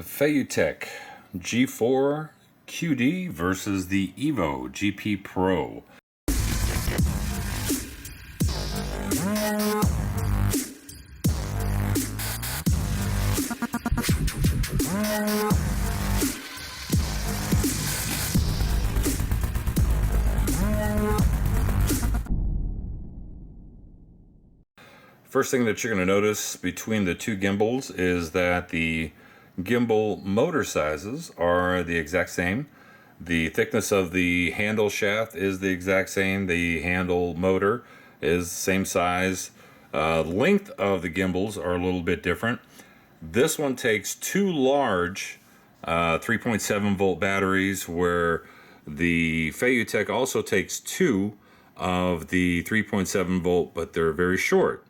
Feiyu Tech G4 QD versus the EVO GP PRO. First thing that you're going to notice between the two gimbals is that the gimbal motor sizes are the exact same. The thickness of the handle shaft is the exact same. The handle motor is same size. Length of the gimbals are a little bit different. This one takes two large 3.7 volt batteries, where the Feiyu Tech also takes two of the 3.7 volt, but they're very short.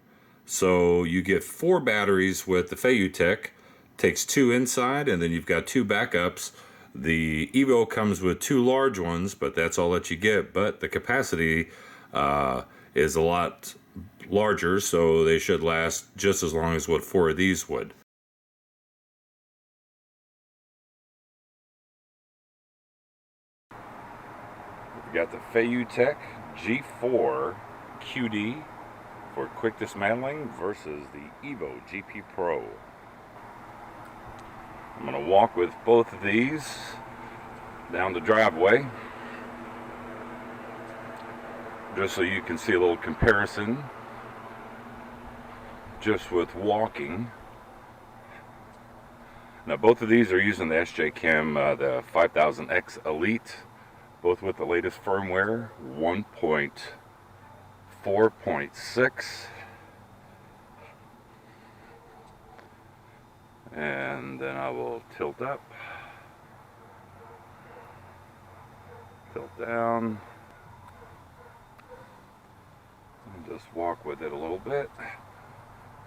So you get four batteries with the Feiyu Tech, takes two inside, and then you've got two backups. The EVO comes with two large ones, but that's all that you get. But the capacity is a lot larger, so they should last just as long as what four of these would. We got the Feiyu Tech G4 QD for quick dismantling versus the EVO GP PRO. I'm going to walk with both of these down the driveway just so you can see a little comparison just with walking. Now both of these are using the SJcam the 5000x Elite, both with the latest firmware 1.4.6, and then I will tilt up, tilt down, and just walk with it a little bit.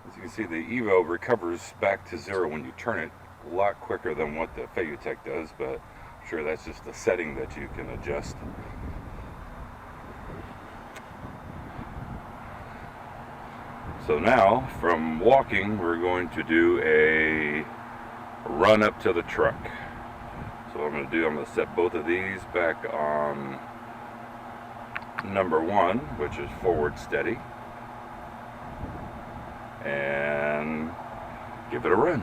As you can see, the EVO recovers back to zero when you turn it a lot quicker than what the Feiyu Tech does, but I'm sure that's just a setting that you can adjust. So now, from walking, we're going to do a run up to the truck. So what I'm going to set both of these back on number one, which is forward steady, and give it a run.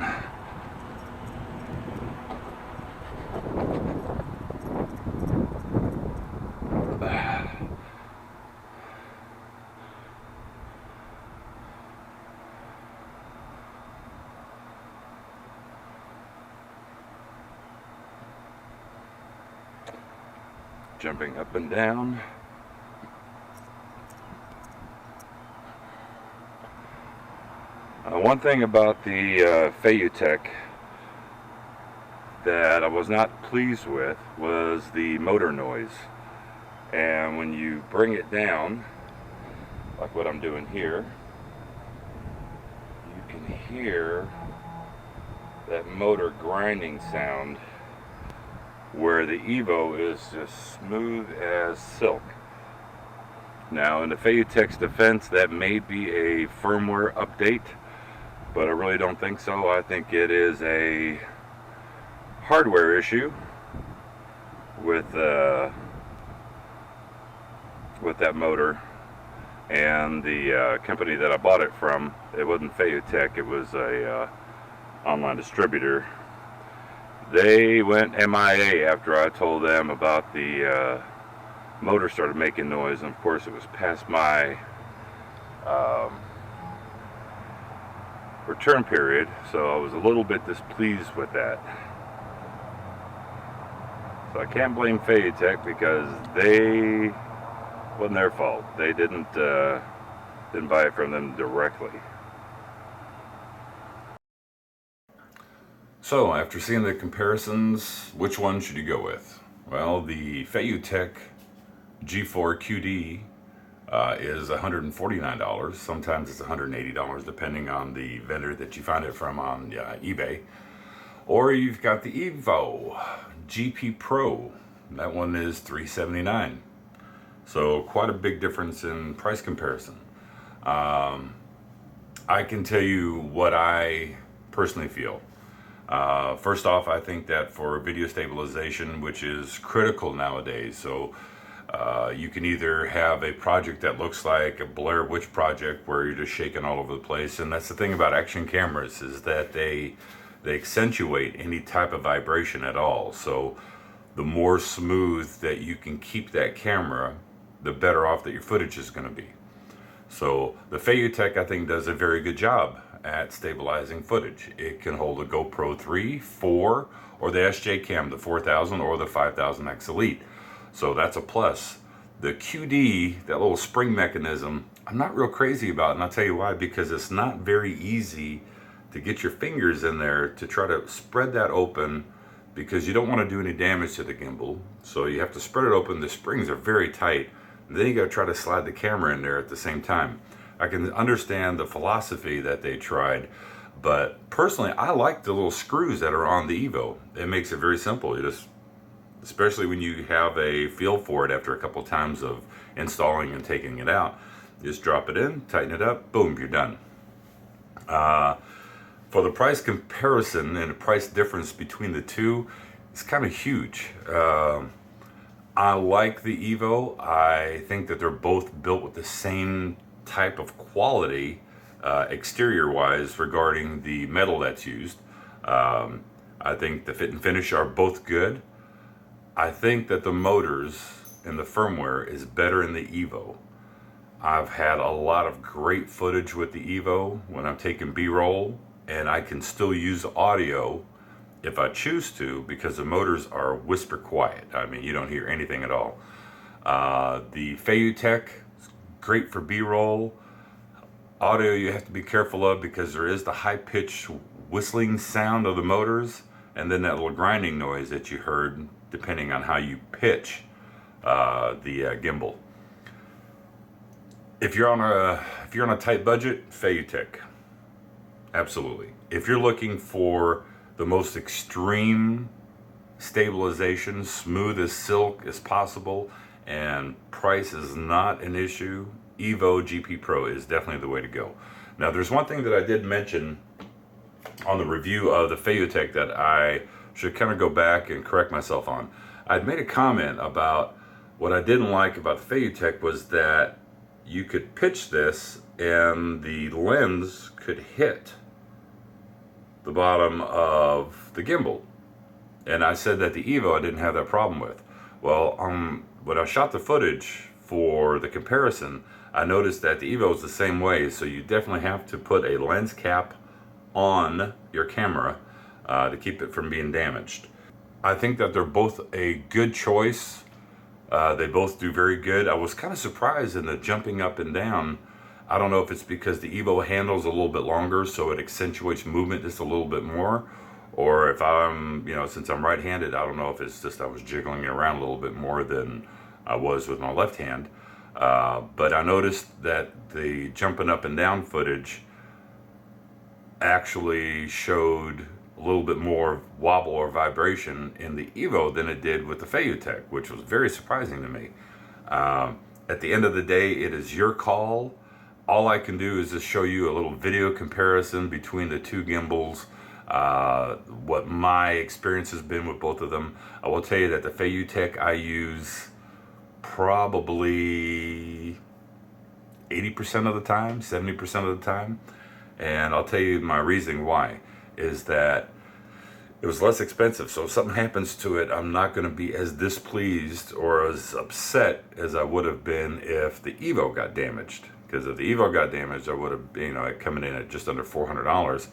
Jumping up and down. One thing about the Feiyu Tech that I was not pleased with was the motor noise. And when you bring it down, like what I'm doing here, you can hear that motor grinding sound, where the EVO is just smooth as silk. Now, in the Feiyu Tech's defense, that may be a firmware update, but I really don't think so. I think it is a hardware issue with that motor, and the company that I bought it from, it wasn't Feiyu Tech, it was a online distributor. They went MIA after I told them about the motor started making noise, and of course it was past my return period, so I was a little bit displeased with that. So I can't blame Feiyu Tech, because it wasn't their fault. They didn't buy it from them directly. So, after seeing the comparisons, which one should you go with? Well, the Feiyu Tech G4 QD is $149. Sometimes it's $180, depending on the vendor that you find it from on eBay. Or you've got the EVO GP PRO. That one is $379. So, quite a big difference in price comparison. I can tell you what I personally feel. First off, I think that for video stabilization, which is critical nowadays, so you can either have a project that looks like a Blair Witch project where you're just shaking all over the place, and that's the thing about action cameras, is that they accentuate any type of vibration at all. So the more smooth that you can keep that camera, the better off that your footage is going to be. So the Feiyu Tech, I think, does a very good job at stabilizing footage. It can hold a GoPro 3, 4, or the SJcam, the 4000 or the 5000x Elite. So that's a plus. The QD, that little spring mechanism, I'm not real crazy about, and I'll tell you why. Because it's not very easy to get your fingers in there to try to spread that open, because you don't want to do any damage to the gimbal. So you have to spread it open. The springs are very tight. And then you got to try to slide the camera in there at the same time. I can understand the philosophy that they tried, but personally, I like the little screws that are on the EVO. It makes it very simple. You just, especially when you have a feel for it after a couple times of installing and taking it out, just drop it in, tighten it up, boom, you're done. For the price comparison and the price difference between the two, it's kind of huge. I like the EVO. I think that they're both built with the same type of quality exterior wise regarding the metal that's used. I think the fit and finish are both good. I think that the motors and the firmware is better in the EVO. I've had a lot of great footage with the EVO when I'm taking B-roll, and I can still use audio if I choose to, because the motors are whisper quiet. I mean, you don't hear anything at all. The Feiyu Tech is great for B-roll. Audio you have to be careful of, because there is the high-pitched whistling sound of the motors, and then that little grinding noise that you heard depending on how you pitch the gimbal. If you're on a tight budget, Feiyu Tech, absolutely. If you're looking for the most extreme stabilization, smooth as silk as possible, and price is not an issue, EVO GP PRO is definitely the way to go. Now, there's one thing that I did mention on the review of the Feiyu Tech that I should kind of go back and correct myself on. I'd made a comment about what I didn't like about the Feiyu Tech was that you could pitch this and the lens could hit the bottom of the gimbal. And I said that the EVO I didn't have that problem with. Well, when I shot the footage for the comparison, I noticed that the EVO is the same way. So you definitely have to put a lens cap on your camera to keep it from being damaged. I think that they're both a good choice. They both do very good. I was kind of surprised in the jumping up and down. I don't know if it's because the EVO handles a little bit longer, so it accentuates movement just a little bit more, or if I'm, since I'm right-handed, I don't know if it's just I was jiggling it around a little bit more than I was with my left hand. But I noticed that the jumping up and down footage actually showed a little bit more wobble or vibration in the EVO than it did with the Feiyu Tech, which was very surprising to me. At the end of the day, it is your call. All I can do is just show you a little video comparison between the two gimbals, what my experience has been with both of them. I will tell you that the Feiyu Tech I use probably 80% of the time, 70% of the time. And I'll tell you my reasoning why is that it was less expensive. So if something happens to it, I'm not going to be as displeased or as upset as I would have been if the EVO got damaged. Because if the EVO got damaged, I would have, coming in at just under $400.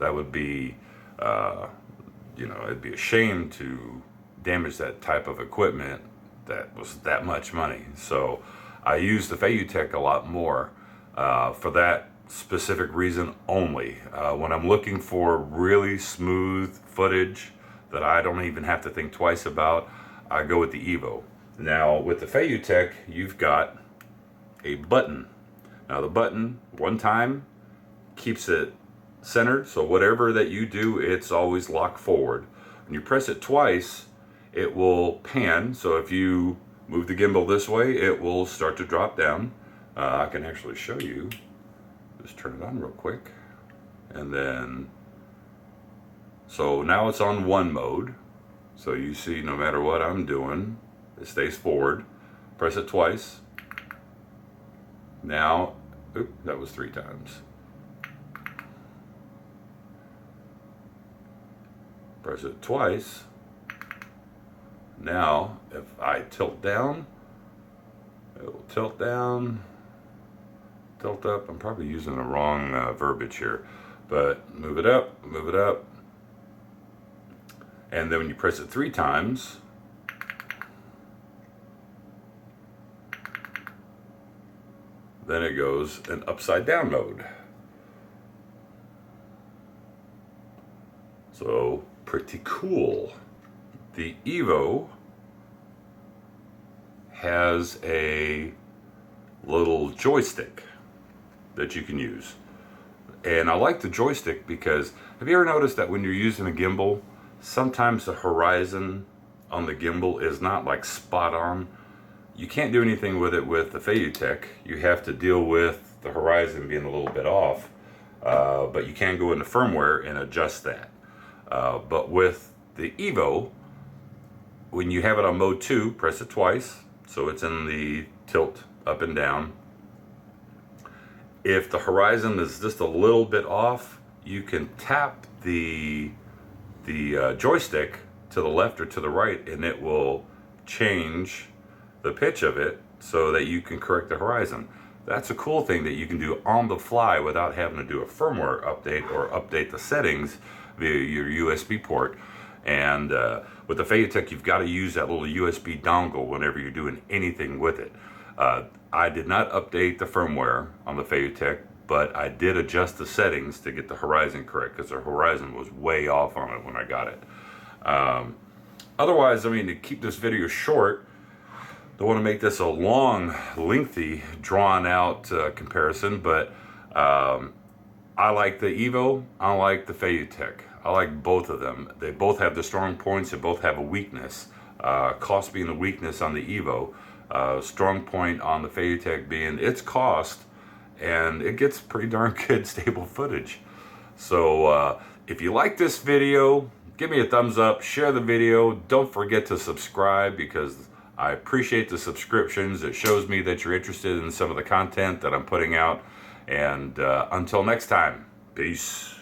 That would be, it'd be a shame to damage that type of equipment that was that much money. So I use the Feiyu Tech a lot more for that specific reason only. When I'm looking for really smooth footage that I don't even have to think twice about, I go with the EVO. Now with the Feiyu Tech, you've got a button. Now the button, one time, keeps it centered, so whatever that you do, it's always locked forward. When you press it twice, it will pan, so if you move the gimbal this way, it will start to drop down. I can actually show you. Just turn it on real quick, and then So now it's on 1 mode. So you see, no matter what I'm doing, it stays forward. Press it twice. Now, oop, that was 3 times. Press it twice. Now, if I tilt down, it will tilt down, tilt up. I'm probably using the wrong verbiage here, but move it up, move it up. And then when you press it 3 times, then it goes in upside down mode. So pretty cool. The EVO has a little joystick that you can use. And I like the joystick because, have you ever noticed that when you're using a gimbal, sometimes the horizon on the gimbal is not like spot on? You can't do anything with it with the Feiyu Tech. You have to deal with the horizon being a little bit off, but you can go into firmware and adjust that. But with the EVO, when you have it on mode 2, press it twice, so it's in the tilt up and down. If the horizon is just a little bit off, you can tap the joystick to the left or to the right, and it will change the pitch of it so that you can correct the horizon. That's a cool thing that you can do on the fly without having to do a firmware update or update the settings via your USB port. And with the Feiyu Tech, you've got to use that little USB dongle whenever you're doing anything with it. I did not update the firmware on the Feiyu Tech, but I did adjust the settings to get the horizon correct, because the horizon was way off on it when I got it. Otherwise, I mean, to keep this video short, don't want to make this a long, lengthy, drawn out comparison, but I like the EVO, I like the Feiyu Tech. I like both of them. They both have the strong points, they both have a weakness. Cost being the weakness on the EVO, strong point on the Feiyu Tech being its cost, and it gets pretty darn good stable footage. So if you like this video, give me a thumbs up, share the video, don't forget to subscribe, because I appreciate the subscriptions. It shows me that you're interested in some of the content that I'm putting out. And until next time, peace.